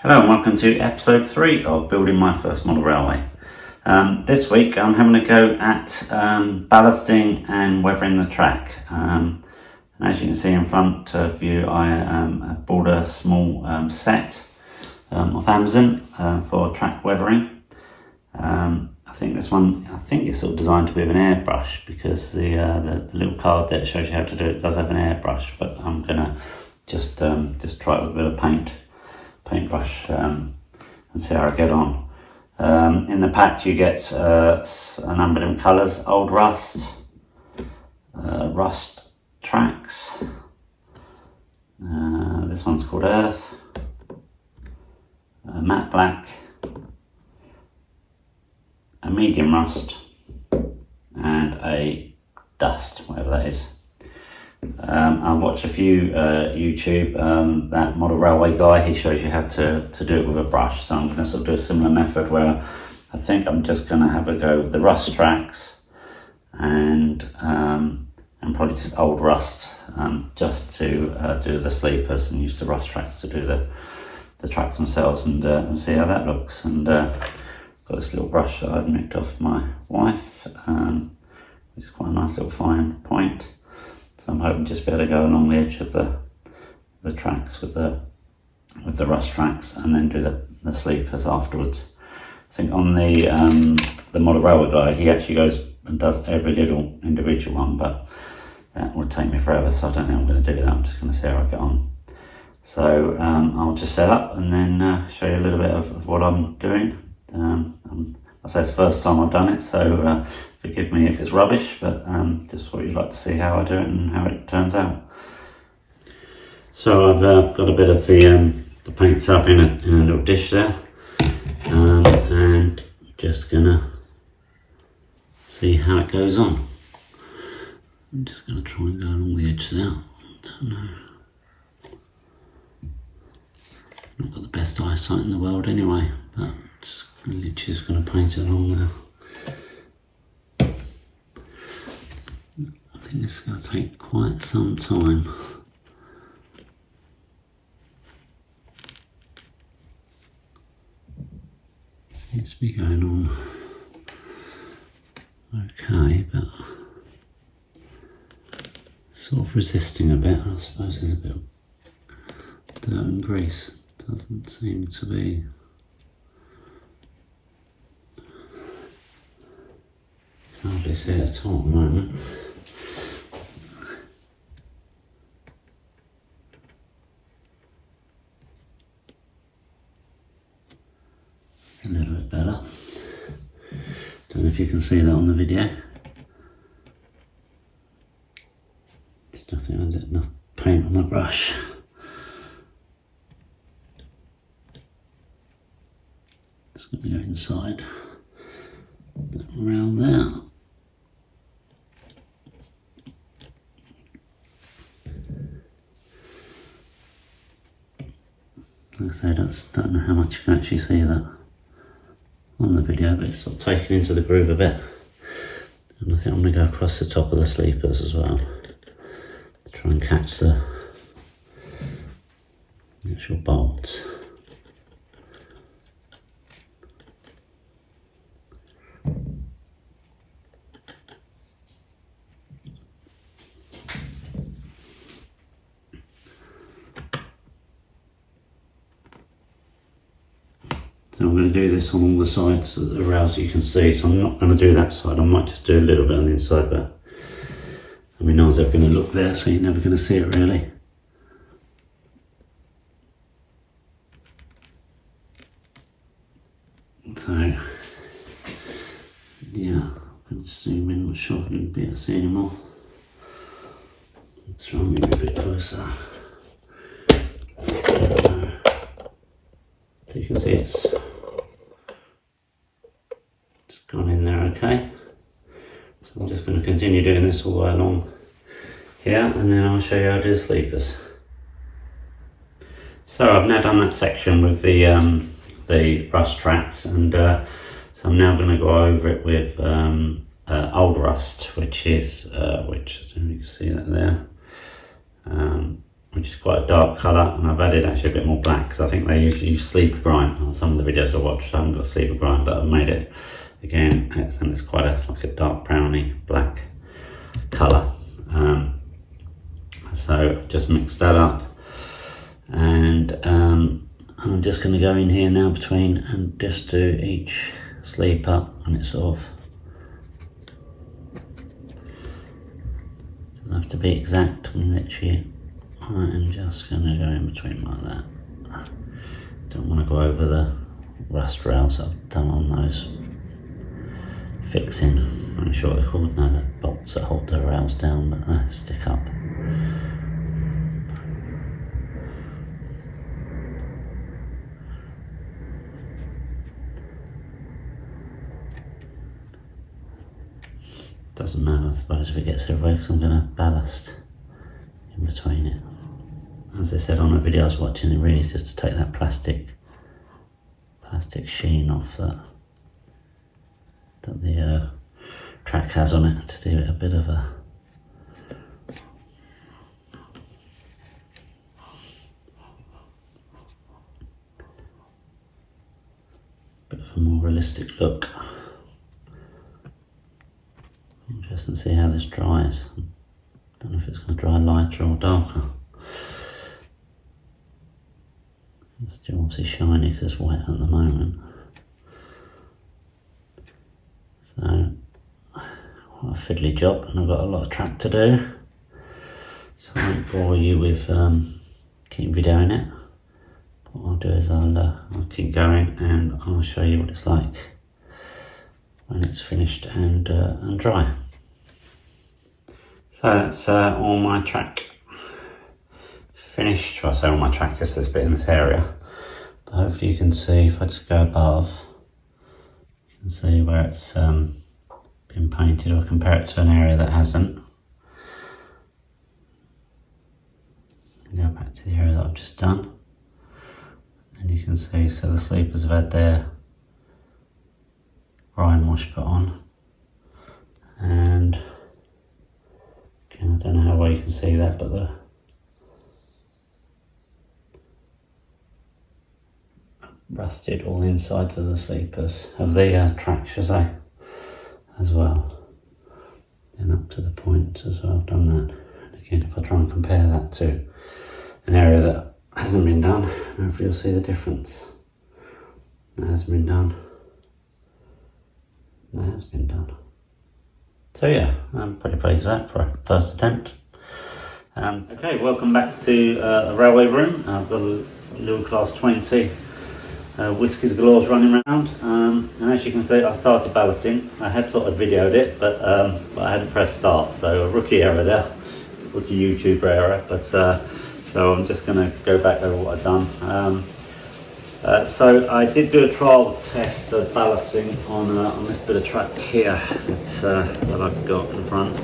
Hello and welcome to episode 3 of Building My First Model Railway. This week I'm having a go at ballasting and weathering the track. And as you can see in front of you, I bought a small set off Amazon for track weathering. I think this one, it's sort of designed to be with an airbrush because the little card that shows you how to do it does have an airbrush, but I'm gonna just try it with a bit of paintbrush and see how I get on. In the pack you get a number of different colours: old rust, rust tracks, this one's called earth, matte black, a medium rust, and a dust, whatever that is. I've watched a few YouTube, that model railway guy, he shows you how to do it with a brush, so I'm going to sort of do a similar method where I think I'm just going to have a go with the rust tracks and probably just old rust, just to do the sleepers, and use the rust tracks to do the tracks themselves, and see how that looks. And got this little brush that I've nicked off my wife, which is quite a nice little fine point. So I'm hoping just be able to go along the edge of the tracks with the rust tracks, and then do the sleepers afterwards. I think on the model railway guy, he actually goes and does every little individual one, but that would take me forever, so I don't think I'm going to do that. I'm just going to see how I get on. So I'll just set up and then show you a little bit of what I'm doing. I say it's the first time I've done it, so forgive me if it's rubbish, but just thought you'd like to see how I do it and how it turns out. So I've got a bit of the paints up in a little dish there, and just gonna see how it goes on. I'm just gonna try and go along the edge there. Don't know. Not got the best eyesight in the world anyway, but literally just going to paint it along there. I think this is going to take quite some time. Seems to be going on okay, but sort of resisting a bit. I suppose there's a bit of dirt and grease. Doesn't seem to be. Can't hardly see it at all at the moment. It's a little bit better. Don't know if you can see that on the video. Just don't think I did enough paint on the brush. It's going to go inside, around there. Like I say, I don't know how much you can actually see that on the video, but it's sort of taken into the groove a bit. And I think I'm going to go across the top of the sleepers as well, to try and catch the actual bolts. So I'm going to do this on all the sides of the rails you can see, so I'm not going to do that side. I might just do a little bit on the inside, but I mean, no one's ever going to look there, so you're never going to see it really. So, yeah, I can zoom in, I'm not sure if you'll be able to see anymore. Let's try and move a bit closer. So you can see it's gone in there okay. So I'm just going to continue doing this all the way along here, and then I'll show you how to do the sleepers. So I've now done that section with the rust tracks, and so I'm now going to go over it with old rust, which is which you can see that there. which is quite a dark colour, and I've added actually a bit more black because I think they usually use sleeper grime on some of the videos I watched. I haven't got sleeper grime, but I've made it again, and it's quite like a dark browny black colour. So just mix that up, and I'm just going to go in here now between and just do each sleeper, and it's sort of doesn't have to be exact. I'm literally I'm just going to go in between like that. Don't want to go over the rust rails I've done on those fixing. I'm not sure what they're called now, the bolts that hold the rails down, but they stick up. Doesn't matter, I suppose, if it gets everywhere, because I'm going to ballast in between it. As I said on a video I was watching, it really is just to take that plastic sheen off that the track has on it, to do it a bit of a more realistic look. Interesting to see how this dries. Don't know if it's going to dry lighter or darker. It's still obviously shiny because it's wet at the moment. So, what a fiddly job, and I've got a lot of track to do. So I won't bore you with keep videoing it. What I'll do is I'll keep going, and I'll show you what it's like when it's finished and dry. So that's all my track finished. Well, I say all my track, just this bit in this area. But hopefully you can see, if I just go above, you can see where it's been painted, or compare it to an area that hasn't. Go back to the area that I've just done. And you can see, so the sleepers have had their brine wash put on. And again, I don't know how well you can see that, but the rusted all the insides of the sleepers of the track, should I say, as well. Then up to the points as well, I've done that. And again, if I try and compare that to an area that hasn't been done, hopefully you'll see the difference. That has been done. That has been done. So yeah, I'm pretty pleased with that for a first attempt. Okay, welcome back to the railway room. I've got a little class 20 whiskies galore running around, and as you can see, I started ballasting. I had thought I'd videoed it, but I hadn't pressed start, so a rookie error there, rookie YouTuber error. But so I'm just going to go back over what I've done. So I did do a trial test of ballasting on this bit of track here that I've got in front,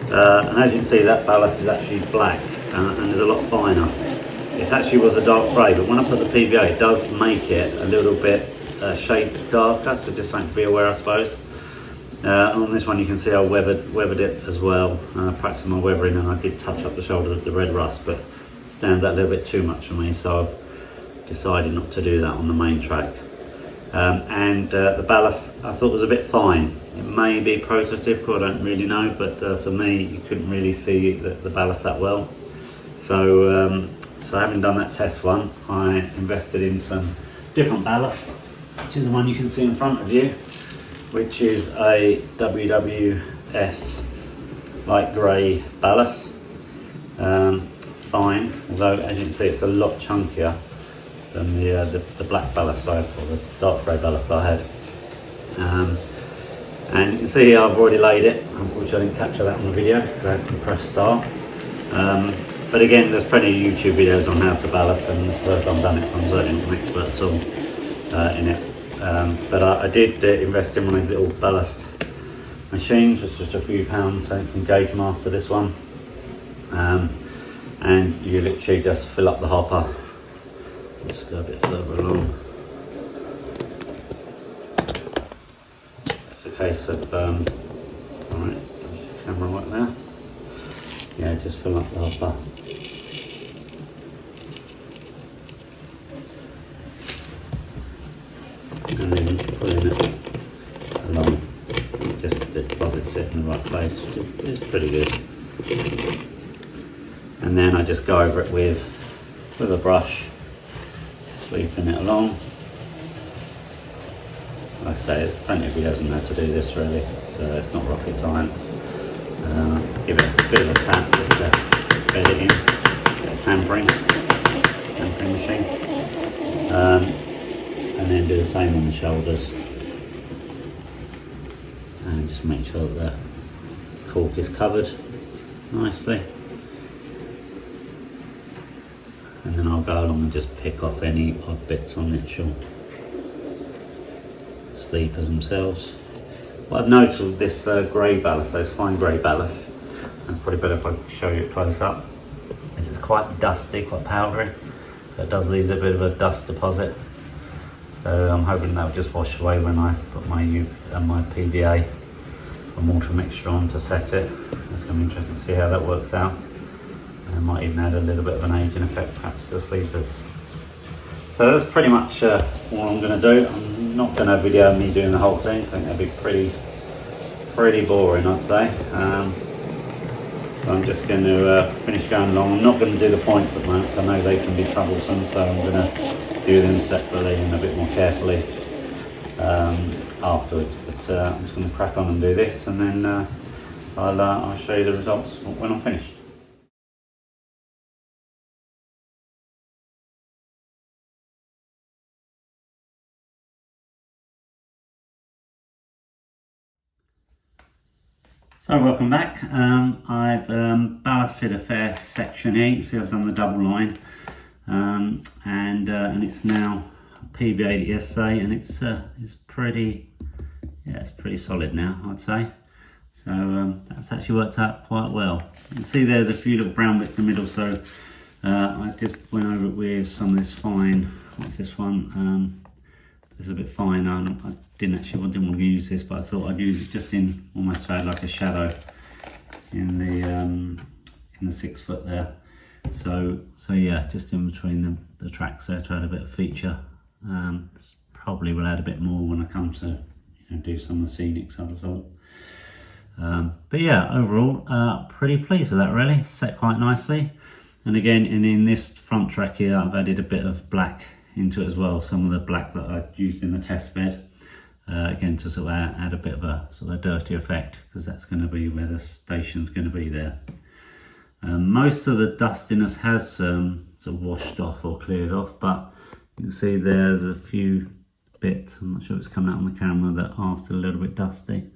and as you can see, that ballast is actually black and is a lot finer. It actually was a dark grey, but when I put the PVA, it does make it a little bit shade darker, so just something to be aware, I suppose. On this one you can see I weathered it as well, practicing my weathering, and I did touch up the shoulder with the red rust, but it stands out a little bit too much for me, so I've decided not to do that on the main track. The ballast I thought was a bit fine. It may be prototypical, I don't really know, but for me you couldn't really see the ballast that well. So having done that test one, I invested in some different ballast, which is the one you can see in front of you, which is a WWS light grey ballast. Fine, although as you can see it's a lot chunkier than the black ballast I had, or the dark grey ballast I had. And you can see here I've already laid it. Unfortunately I didn't capture that on the video because I hadn't pressed start. But again, there's plenty of YouTube videos on how to ballast, and it's the first time I've done it, so I'm certainly not an expert at all in it. But I did invest in one of these little ballast machines, which was a few pounds, so from Gauge Master, this one. And you literally just fill up the hopper. Let's go a bit further along. It's a case of, alright, camera right there. Yeah, just fill up the hopper. just deposits it in the right place, which is pretty good. And then I just go over it with a brush, sweeping it along. Like I say, there's plenty of videos on how to do this really, it's not rocket science. Give it a bit of a tap just to bed it in, bit of tampering machine. And then do the same on the shoulders. And just make sure that the cork is covered nicely. And then I'll go along and just pick off any odd bits on the actual sleepers themselves. What I've noticed with this grey ballast, those fine grey ballast, and probably better if I show you it close up, is it's quite dusty, quite powdery, so it does leave a bit of a dust deposit. So I'm hoping that'll just wash away when I put my PVA and water mixture on to set it. It's going to be interesting to see how that works out. I might even add a little bit of an aging effect perhaps to the sleepers. So that's pretty much all I'm going to do. I'm not going to video me doing the whole thing. I think that'd be pretty boring, I'd say. So I'm just going to finish going along. I'm not going to do the points at the moment, so I know they can be troublesome, so I'm going to do them separately and a bit more carefully afterwards. But I'm just going to crack on and do this, and then I'll show you the results when I'm finished. So welcome back. I've ballasted a fair section here. You can see I've done the double line, and it's now PVA'd yesterday, and it's pretty solid now, I'd say. So that's actually worked out quite well. You can see there's a few little brown bits in the middle, so I just went over it with some of this fine. What's this one? It's a bit fine. I didn't want to use this, but I thought I'd use it just in almost like a shadow in the 6 foot there. So yeah, just in between the tracks there to add a bit of feature. Probably will add a bit more when I come to do some of the scenics, I'd have thought. But yeah, overall, pretty pleased with that really. Set quite nicely. And again, in this front track here, I've added a bit of black into it as well, some of the black that I used in the test bed, again to sort of add a bit of a sort of a dirty effect, because that's going to be where the station's going to be there. Most of the dustiness has sort of washed off or cleared off, but you can see there's a few bits, I'm not sure if it's coming out on the camera, that are still a little bit dusty,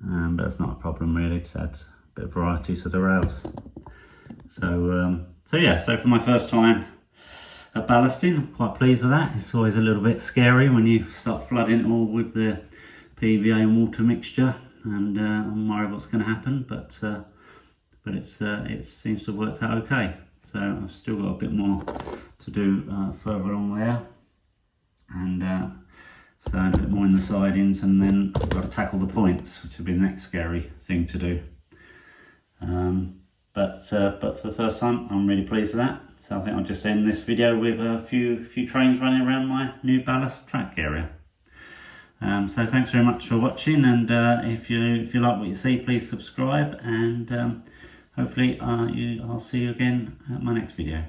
but that's not a problem really, just adds a bit of variety to the rails. So yeah, so for my first time at ballasting, I'm quite pleased with that. It's always a little bit scary when you start flooding it all with the PVA and water mixture, and I'm worried what's going to happen, but it seems to have worked out okay. So I've still got a bit more to do further along there, and so a bit more in the sidings, and then I've got to tackle the points, which will be the next scary thing to do. But for the first time, I'm really pleased with that. So I think I'll just end this video with a few trains running around my new ballast track area. So thanks very much for watching, and if you like what you see, please subscribe, and hopefully I'll see you again at my next video.